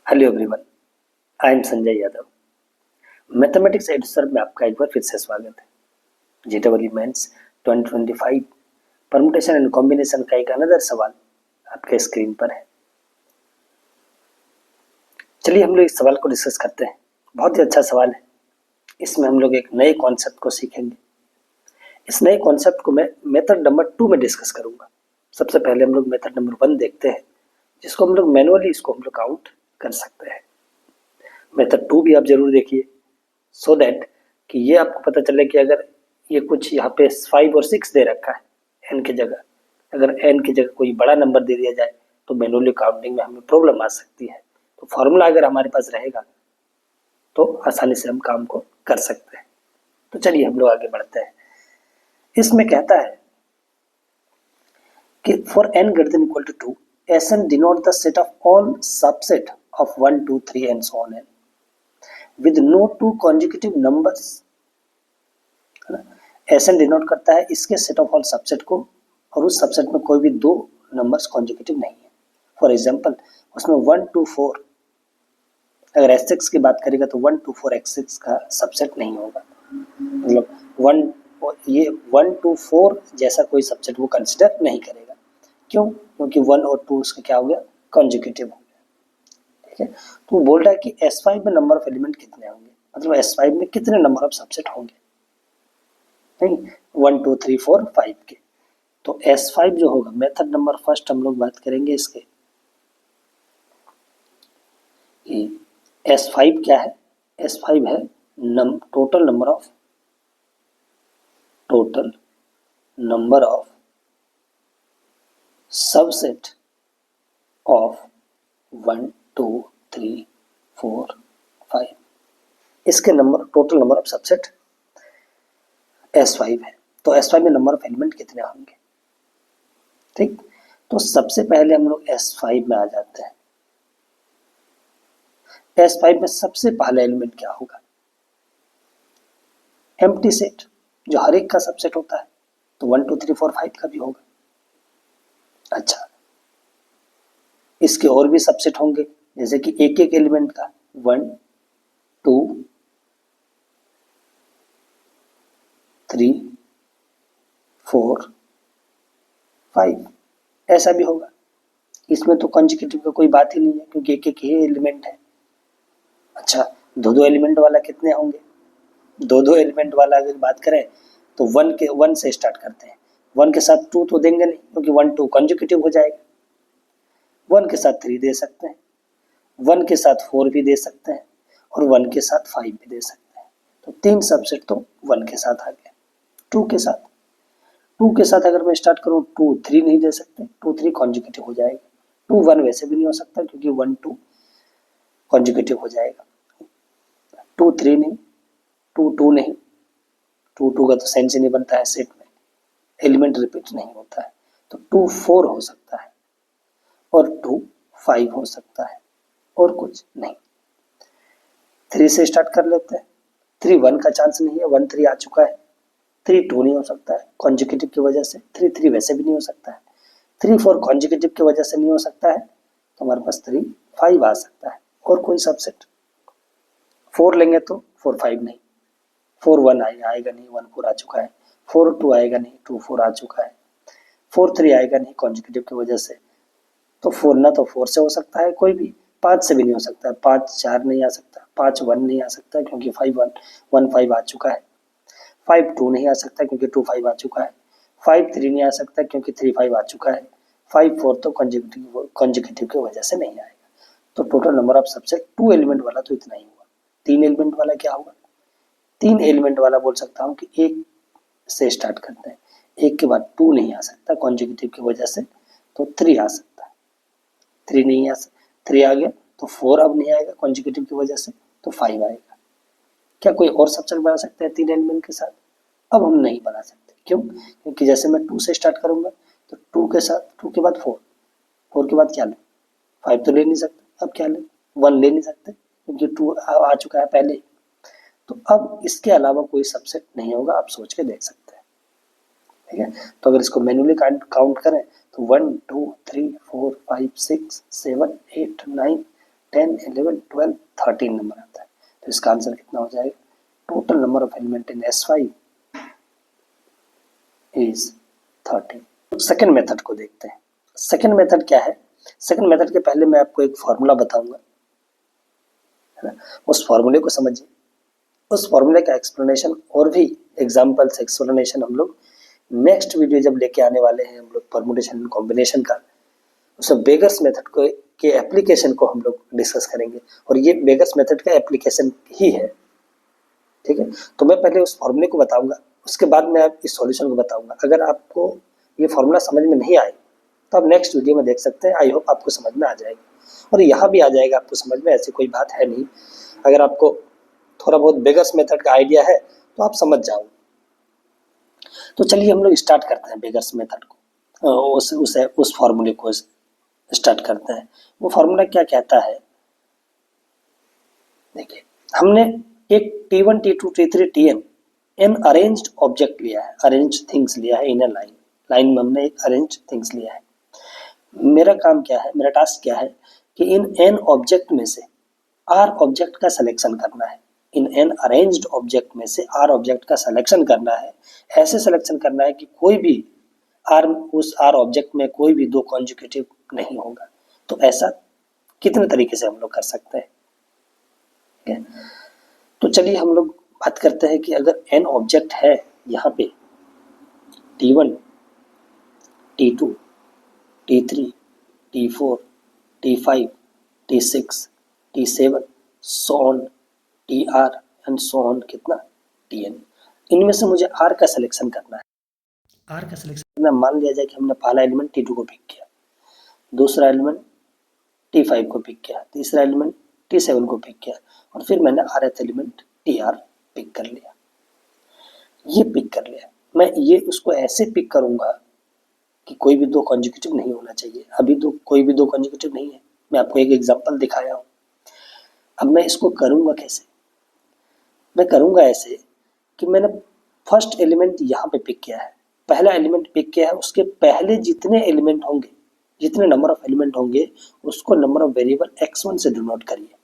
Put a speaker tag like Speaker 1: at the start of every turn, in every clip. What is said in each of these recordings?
Speaker 1: Hello everyone, I am Sanjay Yadav. Mathematics editor में आपका एक बार फिर से स्वागत है। JW mains 2025 permutation and combination का एक अनदर सवाल आपके स्क्रीन पर है। चलिए हम लोग इस सवाल को डिस्कस करते हैं। बहुत ही अच्छा सवाल है। इसमें हम लोग एक नए कॉन्सेप्ट को सीखेंगे। इस नए कॉन्सेप्ट को मैं मेथड नंबर 2 में डिस्कस करूंगा। सबसे पहले हम लोग मेथड नंबर 1 देखते हैं, जिसको हम लोग मैनुअली इसको हम लोग काउंट कर सकते हैं। मेथड 2 भी आप जरूर देखिए, सो दैट कि ये आपको पता चले कि अगर ये कुछ यहाँ पे 5 और 6 दे रखा है एन की जगह, अगर एन की जगह कोई बड़ा नंबर दे दिया जाए तो मैनुअली काउंटिंग में हमें प्रॉब्लम आ सकती है। तो फॉर्मूला अगर हमारे पास रहेगा तो आसानी से हम काम को कर सकते हैं। तो चलिए हम लोग आगे बढ़ते हैं। इसमें कहता है कि for n greater than equal to 2 S n denote the set of all subset of 1 2 3 and so on n with no two consecutive numbers। S n denote करता है इसके सेट ऑफ ऑल सबसेट को, और उस subset में कोई भी दो नंबर्स कॉन्जिक्यूटिव नहीं है। फॉर एग्जांपल उसमें 1 2 4, अगर एस सिक्स की बात करेगा तो 1 2 4 एक्स सिक्स का सबसेट नहीं होगा। मतलब 1 2 4 जैसा कोई सबसेट वो कंसिडर नहीं करेगा। क्यों? क्योंकि 1 और 2 उसका क्या हो गया, कॉन्जिक्यूटिव हो गया। ठीक है, तो बोल रहा है कि S5 में नंबर ऑफ एलिमेंट कितने होंगे, मतलब S5 में कितने नंबर ऑफ सबसेट होंगे। नहीं, 1 2 3 4 5 के। तो S5 जो होगा, मेथड नंबर फर्स्ट हम लोग बात करेंगे इसके। S5 क्या है? S5 है total number of subset of 1 2 3 4 5। इसके number, total number of subset S5 है। तो S5 में नंबर ऑफ एलिमेंट कितने होंगे? ठीक, तो सबसे पहले हम लोग S5 में आ जाते हैं। S5 में सबसे पहला एलिमेंट क्या होगा? एम्प्टी सेट, जो हर एक का सबसेट होता है। तो 1 2 3 4 5 का भी होगा। अच्छा, इसके और भी सबसेट होंगे, जैसे कि एक एक एलिमेंट का 1 2 3 4 5, ऐसा भी होगा। इसमें तो कंसेक्यूटिव का कोई बात ही नहीं है, क्योंकि एक एक ही एलिमेंट है। अच्छा, दो दो एलिमेंट वाला कितने होंगे? दो दो एलिमेंट वाला अगर बात करें तो 1 से स्टार्ट करते हैं। 1 के साथ 2 तो देंगे नहीं, क्योंकि 1 2 कंसेक्यूटिव हो जाएगा। 1 के साथ 3 दे सकते हैं, 1 के साथ 4 भी दे सकते हैं, और 1 के साथ 5 भी दे सकते हैं। तो 3 सबसेट तो 1 के साथ आ गया। 2 के साथ अगर मैं स्टार्ट करूँ, 2 3 नहीं दे सकते, 2 3 कंसेक्यूटिव हो जाएगा। 2 1 वैसे भी नहीं हो सकता, क्योंकि 1 2 कंसेक्यूटिव हो जाएगा। 2 3 नहीं, 2 2 नहीं, 2 2 का तो सेंस ही नहीं बनता है, सेट में एलिमेंट रिपीट नहीं होता है। तो 2 4 हो सकता है, और 2 5 हो सकता है, और कुछ नहीं। 3 से स्टार्ट कर लेते हैं। 3 1 का चांस नहीं है, 1 3 आ चुका है। 3 2 नहीं हो सकता है कॉन्जिक्यूटिव की वजह से। 3 3 वैसे भी नहीं हो सकता है। 3 4 कॉन्जिक्यूटिव की वजह से नहीं हो सकता है, तो हमारे पास 3 5 आ सकता है, और कोई सबसेट। 4 लेंगे तो 4 5 नहीं, 4 1 आएगा नहीं, 1 4 आ चुका है। 4 2 आएगा नहीं, 2 4 आ चुका है। 4 3 आएगा नहीं कॉन्जिक्यूटिव की वजह से, तो 4 ना तो 4 से हो सकता है कोई भी, 5 से भी नहीं हो सकता है। 5 4 नहीं आ सकता, 5 1 नहीं आ सकता, क्योंकि 5 1 5 आ चुका है। 5 2 नहीं आ सकता, क्योंकि 2 5 आ चुका है। 5 3 नहीं आ सकता, क्योंकि 3 5 आ चुका है। 5 4 तो कंजिक्यूटिव की वजह से नहीं आएगा। तो total number of subset 2 element वाला तो इतना ही हुआ। 3 एलिमेंट वाला क्या होगा? 3 एलिमेंट वाला बोल सकता हूँ कि 1 से स्टार्ट करते हैं। 1 के बाद 2 नहीं आ सकता कंजिक्यूटिव की वजह से, तो 3 आ सकता है। 3 नहीं आ सकता, 3 आ गया तो 4 अब नहीं आएगा कंजिक्यूटिव की वजह से, तो 5 आएगा। क्या कोई और सबसेट बना सकते हैं 3 एलिमेंट के साथ? अब हम नहीं बना सकते। क्यों? क्योंकि जैसे मैं 2 से स्टार्ट करूंगा, तो 2 के साथ 2 के बाद 4, 4 के बाद क्या लें? 5 तो ले नहीं सकते, अब क्या लें? 1 ले नहीं सकते, क्योंकि 2 आ चुका है पहले। तो अब इसके अलावा कोई सबसेट नहीं होगा, आप सोच के देख सकते हैं। ठीक है, तो अगर इसको मैन्युअली काउंट करें तो 1 2 3 4 5 6 7 8 9 10, 11, 12, 13 नंबर आता है। तो इसका आंसर कितना हो जाएगा? Total number of element in S5 is 13। Second method को देखते हैं। सेकेंड मेथड क्या है? सेकेंड मेथड के पहले मैं आपको एक फॉर्मूला बताऊंगा, है ना? उस फॉर्मूले को समझिए। उस फॉर्मूले का एक्सप्लेनेशन और भी एग्जांपल्स एक्सप्लेनेशन हम लोग नेक्स्ट वीडियो जब लेके आने वाले हैं, हम लोग परमुटेशन एंड कॉम्बिनेशन का, उसमें बेगर्स मेथड को के एप्लीकेशन को हम लोग डिस्कस करेंगे, और ये बेगर्स मेथड का एप्लीकेशन ही है, ठीक है। तो मैं पहले उस फॉर्मूले को बताऊंगा, उसके बाद मैं इस सॉल्यूशन को बताऊंगा। अगर आपको ये फॉर्मूला समझ में नहीं आए तो आप नेक्स्ट वीडियो में देख सकते हैं। आई होप आपको समझ में आ जाएगा, और यहाँ भी आ जाएगा आपको समझ में, ऐसी कोई बात है नहीं। अगर आपको थोड़ा बहुत बेगर्स मेथड का आइडिया है तो आप समझ जाओ। तो चलिए हम लोग स्टार्ट करते हैं बेगर्स मेथड को, उस फॉर्मूले को स्टार्ट करते हैं। वो फॉर्मूला क्या कहता है? देखिए, हमने एक T1, T2, T3, Tn n arranged object लिया है, अरेंज थिंग्स लिया है इन अ लाइन। लाइन में हमने एक अरेंज थिंग्स लिया है। मेरा काम क्या है, मेरा टास्क क्या है कि इन n ऑब्जेक्ट में से r ऑब्जेक्ट का सिलेक्शन करना है। इन n अरेंज्ड ऑब्जेक्ट में से r ऑब्जेक्ट का सिलेक्शन करना है। ऐसे सिलेक्शन करना है कि कोई भी उस r ऑब्जेक्ट में कोई भी दो कॉन्जुगेटिव नहीं होगा। तो ऐसा कितने तरीके से हम लोग कर सकते हैं? ठीक है, तो चलिए हम लोग बात करते हैं कि अगर n ऑब्जेक्ट है यहाँ पे T1, T2, T3, T4, T5, T6, T7, so on, TR and so on, कितना Tn। इनमें से मुझे R का सिलेक्शन करना है। R का सिलेक्शन करना, मान लिया जाए कि हमने पहला एलिमेंट T2 को पिक किया, दूसरा एलिमेंट T5 को पिक किया, तीसरा एलिमेंट T7 को पिक किया, और फिर मैंने rth एलिमेंट TR पिक कर लिया। ये पिक कर लिया, मैं ये उसको ऐसे पिक करूंगा कि कोई भी दो कॉन्जुगेटिव नहीं होना चाहिए। अभी तो कोई भी दो कॉन्जुगेटिव नहीं है, मैं आपको एक एग्जांपल दिखाया हूँ। अब मैं इसको करूंगा कैसे? मैं करूंगा ऐसे कि मैंने फर्स्ट एलिमेंट यहाँ पे पिक किया है, पहला एलिमेंट पिक किया है, उसके पहले जितने एलिमेंट होंगे, जितने नंबर ऑफ एलिमेंट होंगे, उसको नंबर ऑफ वेरिएबल x1 से डिनोट करिए,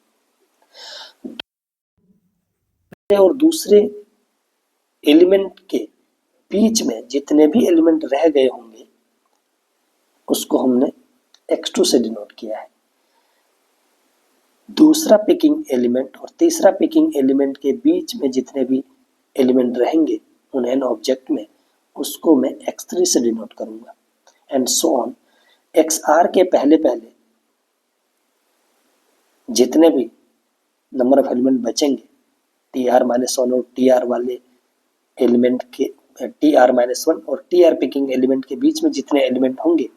Speaker 1: और दूसरे एलिमेंट के बीच में जितने भी एलिमेंट रह गए होंगे उसको हमने x2 से डिनोट किया है। दूसरा पिकिंग एलिमेंट और तीसरा पिकिंग एलिमेंट के बीच में जितने भी एलिमेंट रहेंगे उन n ऑब्जेक्ट में, उसको मैं x3 से डिनोट करूंगा, एंड सो ऑन। xr के पहले पहले जितने भी नंबर ऑफ एलिमेंट बचेंगे, tr-1 और tr वाले एलिमेंट के tr-1 और tr पिकिंग एलिमेंट के बीच में जितने एलिमेंट होंगे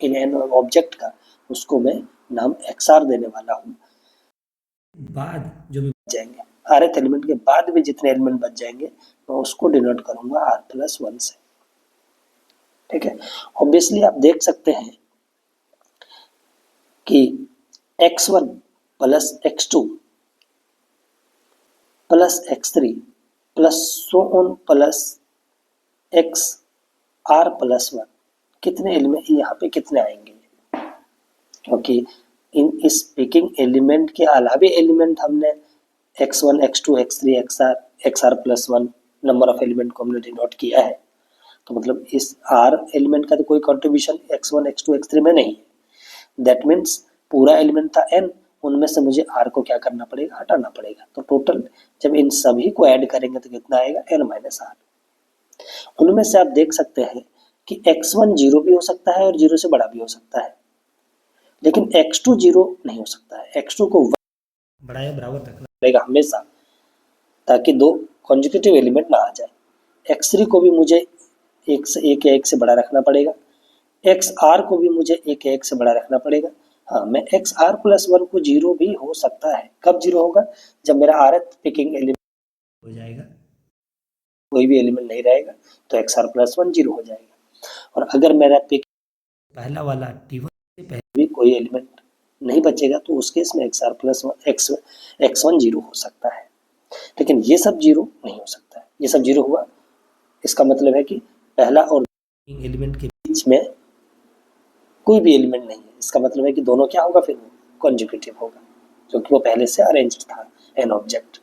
Speaker 1: इन n ऑब्जेक्ट का, उसको मैं नाम xr देने वाला हूँ। बाद जो भी बच जाएंगे, rth एलिमेंट के बाद भी जितने एलिमेंट बच जाएंगे मैं उसको डिनोट करूंगा r+1 से। ठीक है, ऑब्वियसली आप देख सकते हैं कि x1 plus x2 plus x3 plus so on plus xr+1 कितने एलिमेंट यहाँ पे कितने आएंगे? क्योंकि इस पिकिंग एलिमेंट के अलावा एलिमेंट हमने x1, x2, x3, xr+1 number of element को हमने डिनोट किया है। तो मतलब इस r एलिमेंट का तो कोई कंट्रीब्यूशन x1, x2, x3 में नहीं है। दैट मीन्स पूरा एलिमेंट था n, उनमें से मुझे r को क्या करना पड़ेगा? हटाना पड़ेगा। तो टोटल जब इन सभी को ऐड करेंगे तो कितना आएगा? n-r। उनमें से आप देख सकते हैं कि x1 0 भी हो सकता है और 0 से बड़ा भी हो सकता है, लेकिन x2 0 नहीं हो सकता है। x2 को बड़ा या बराबर रखना पड़ेगा हमेशा, ताकि दो कॉन्जुगेटिव एलिमेंट ना आ जाए। x3 को भी मुझे एक से एक या एक से बड़ा रखना पड़ेगा, xr को भी मुझे एक या एक से बड़ा रखना पड़ेगा। हाँ, मैं xr+1 को 0 भी हो सकता है। कब 0 होगा? जब मेरा rth पिकिंग एलिमेंट हो जाएगा, कोई भी एलिमेंट नहीं रहेगा, तो xr+1 0 हो जाएगा। और अगर मेरा पिक पहला वाला T1 से पहले भी कोई एलिमेंट नहीं बचेगा तो उस केस में x1 0 हो सकता है। लेकिन ये सब 0 नहीं हो सकता है। ये सब 0 हुआ, इसका मतलब है कि पहला और एलिमेंट के बीच में कोई भी एलिमेंट नहीं है। इसका मतलब है कि दोनों क्या होगा? फिर कॉन्जुगेटिव होगा। क्योंकि वो पहले से अरेंज्ड था एन ऑब्जेक्ट।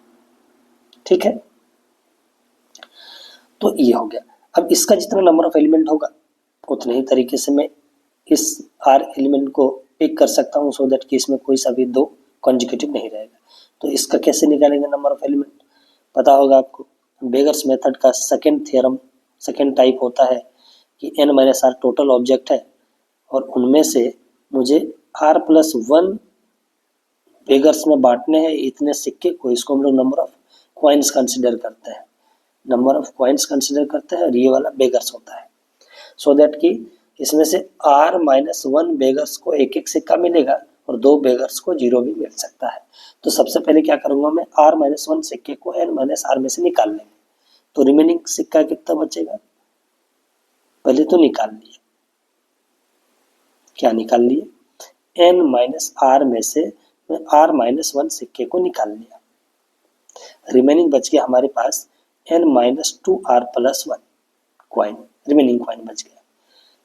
Speaker 1: ठीक है, तो ये हो गया। अब इसका जितना नंबर ऑफ एलिमेंट होगा उतने ही तरीके से मैं इस आर एलिमेंट को पिक कर सकता हूँ, सो दैट कि इसमें कोई सा भी दो कॉन्जिक्यूटिव नहीं रहेगा। तो इसका कैसे निकालेंगे नंबर ऑफ एलिमेंट, पता होगा आपको। बेगर्स मेथड का सेकेंड थ्योरम, सेकेंड टाइप होता है कि n minus r total object है और उनमें से मुझे r+1 बेगर्स में बांटने हैं इतने सिक्के को। इसको हम लोग नंबर ऑफ क्वाइंस कंसिडर करते हैं, नंबर ऑफ क्वाइंस कंसिडर करते हैं, और ये वाला बेगर्स होता है। सो दैट कि इसमें से r-1 बेगर्स को एक एक सिक्का मिलेगा और 2 बेगर्स को 0 भी मिल सकता है। तो सबसे पहले क्या करूंगा मैं, r-1 सिक्के को n माइनस आर में से निकाल लेंगे। तो रिमेनिंग सिक्का कितना बचेगा, पहले तो निकाल लिए। क्या निकाल लिए, n माइनस आर में से मैं r-1 सिक्के को निकाल लिया। रिमेनिंग बच गया हमारे पास n-2r+1 क्वाइन, रिमेनिंग क्वाइन बच गया।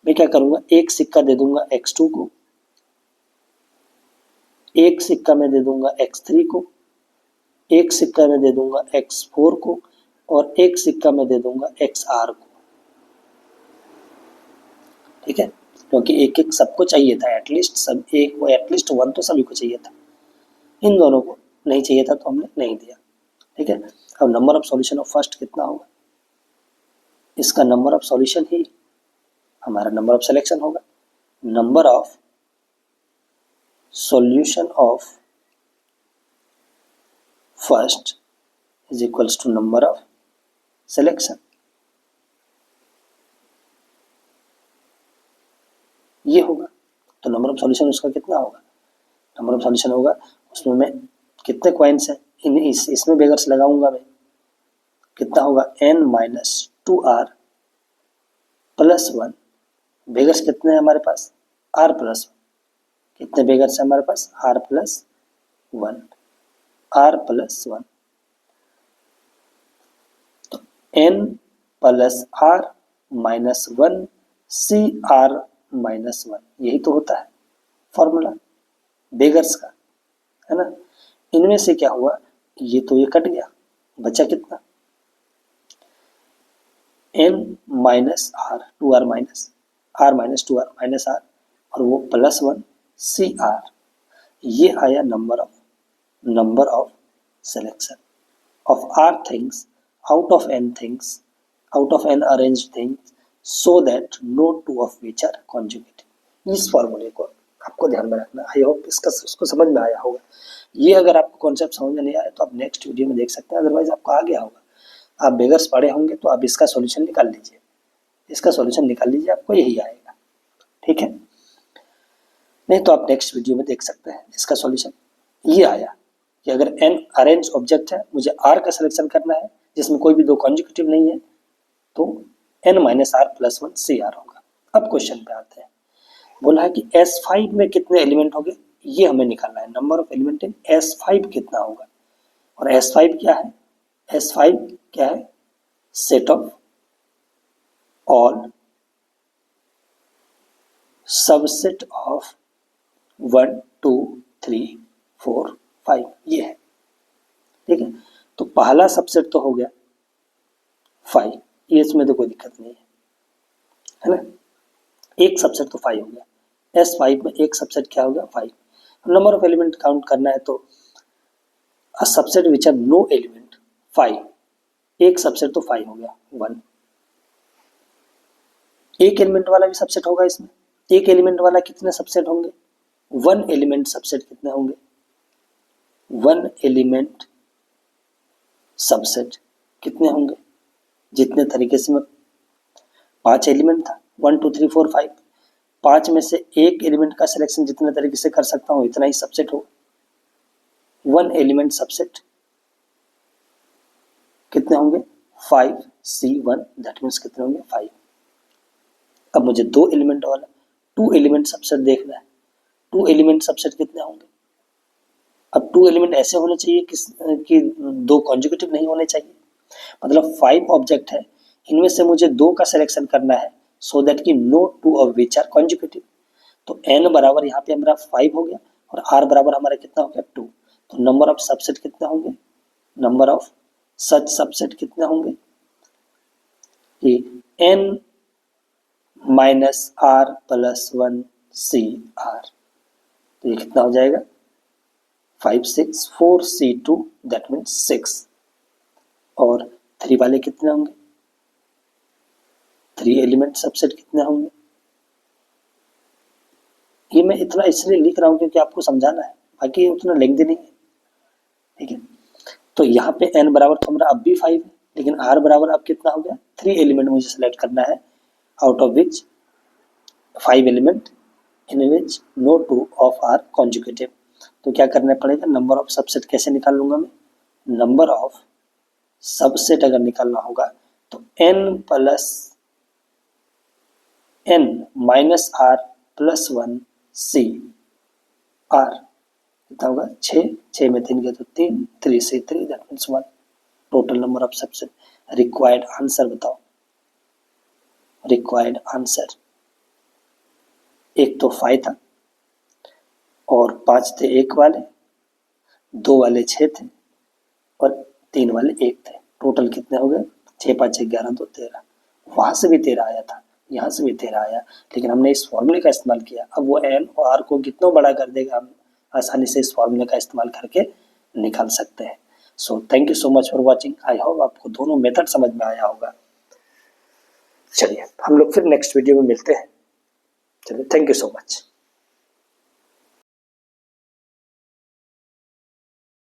Speaker 1: मैं क्या करूंगा, एक सिक्का दे दूंगा x2 को, एक सिक्का में दे दूंगा x3 को, एक सिक्का में दे दूंगा x4 को, और एक सिक्का में दे दूंगा xr को। ठीक है, क्योंकि एक एक सबको चाहिए था, एटलीस्ट सब एक वो एटलीस्ट 1 तो सभी को चाहिए था, इन दोनों को नहीं चाहिए था तो हमने नहीं दिया। ठीक है, अब number of solution of first कितना होगा, इसका नंबर ऑफ सॉल्यूशन ही हमारा नंबर ऑफ सिलेक्शन होगा। Number of solution of first is equals to number of selection. ये होगा, तो नंबर ऑफ सॉल्यूशन उसका कितना होगा, नंबर ऑफ सॉल्यूशन होगा उसमें मैं कितने क्वाइंस हैं इसमें बेगर्स लगाऊंगा मैं, कितना होगा n-2r+1 बेगर्स कितने हैं हमारे पास, r+1 कितने बेगर्स हैं हमारे पास, r+1 तो n+r-1 cr-1 यही तो होता है फॉर्मूला बेगर्स का, है ना। इनमें से क्या हुआ, ये तो ये कट गया, बचा कितना n-r 2r minus r-2r minus r और वो +1 cr, ये आया number of selection of r things out of n things, out of n arranged things, so that no two of which are conjugative। इस फॉर्मूले को आपको ध्यान में रखना। आई होप उसको समझ में आया होगा। ये अगर आपको कॉन्सेप्ट समझ में नहीं आया तो आप नेक्स्ट वीडियो में देख सकते हैं, अदरवाइज आपको आ गया होगा। आप बेगर्स पढ़े होंगे तो आप इसका सॉल्यूशन निकाल लीजिए, इसका सॉल्यूशन निकाल लीजिए, आपको यही आएगा। ठीक है, नहीं तो आप नेक्स्ट वीडियो में देख सकते हैं इसका सॉल्यूशन। ये आया कि अगर n अरेंज ऑब्जेक्ट है, मुझे r का सिलेक्शन करना है जिसमें कोई भी दो कॉन्जिक्यूटिव नहीं है, तो n-r+1 cr होगा। अब क्वेश्चन पे आते हैं, बोला है कि S5 में कितने एलिमेंट होंगे, ये हमें निकालना है। Number of element in S5 कितना होगा, और S5 क्या है, S5 क्या है, set of all subset of 1 2 3 4 5, ये है। ठीक है, तो पहला सबसेट तो हो गया 5, ये इसमें तो कोई दिक्कत नहीं है ना, एक सबसेट तो 5 हो गया। S5 में एक सबसेट क्या हो गया, 5। नंबर ऑफ एलिमेंट काउंट करना है तो a subset which are no element 5, एक सबसेट तो 5 हो गया 1। एक एलिमेंट वाला भी सबसेट होगा इसमें, एक एलिमेंट वाला कितने सबसेट होंगे, 1 एलिमेंट सबसेट कितने होंगे, 1 एलिमेंट सबसेट कितने होंगे, जितने तरीके से मैं 5 एलिमेंट था 1 2 3 4 5, 5 में से एक एलिमेंट का सिलेक्शन जितने तरीके से कर सकता हूँ इतना ही सबसेट होगा। 1 एलिमेंट सबसेट कितने होंगे 5C1, दैट मीन्स कितने होंगे 5। अब मुझे 2 एलिमेंट वाला 2 एलिमेंट सबसेट देखना है, 2 एलिमेंट सबसेट कितने होंगे। अब 2 एलिमेंट ऐसे होने चाहिए कि 2 कॉन्जिक्यूटिव नहीं होने चाहिए, मतलब 5 ऑब्जेक्ट है, इनमें से मुझे 2 का सिलेक्शन करना है सो दैट कि no 2 of which r consecutive. तो n बराबर यहाँ पे हमारा 5 हो गया और r बराबर हमारा कितना हो गया 2। तो नंबर ऑफ सबसेट कितने होंगे, नंबर ऑफ सच सबसेट कितने होंगे, कि n minus r plus 1 C r. तो ये कितना हो जाएगा 5 6 4 C2 दैट मीन्स 6। और 3 वाले कितने होंगे, 3 एलिमेंट सबसेट कितने होंगे। ये मैं इतना इसलिए लिख रहा हूं क्योंकि आपको समझाना है, बाकी ये उतना लेंथी नहीं है, ठीक है। तो यहाँ पे n बराबर तो हमारा अब भी 5 है, लेकिन r बराबर अब कितना हो गया, 3 एलिमेंट मुझे सेलेक्ट करना है, out of which 5 element in which no 2 of r conjugative. तो क्या करना पड़ेगा, नंबर ऑफ सबसेट कैसे निकाल लूंगा मैं, नंबर ऑफ सबसेट अगर निकालना होगा तो n plus n minus r plus 1 C r कितना होगा 6, 6 में 3 गए तो 3, 3 से 3 that means 1। Total number of subset. Required answer बताओ, रिक्वायर्ड आंसर, एक तो 5 था और 5 थे 1 वाले, 2 वाले 6 थे और 3 वाले 1 थे। टोटल कितने हो गए, 6 5 6 11 2 13। वहां से भी 13 आया था, यहाँ से भी 13 आया, लेकिन हमने इस फॉर्मूले का इस्तेमाल किया। अब वो n और r को कितना बड़ा कर देगा, हम आसानी से इस फॉर्मूले का इस्तेमाल करके निकाल सकते हैं। So thank you so much for watching. I hope आपको दोनों मेथड समझ में आया होगा। चलिए हम लोग फिर नेक्स्ट वीडियो में मिलते हैं। चलिए थैंक यू सो मच।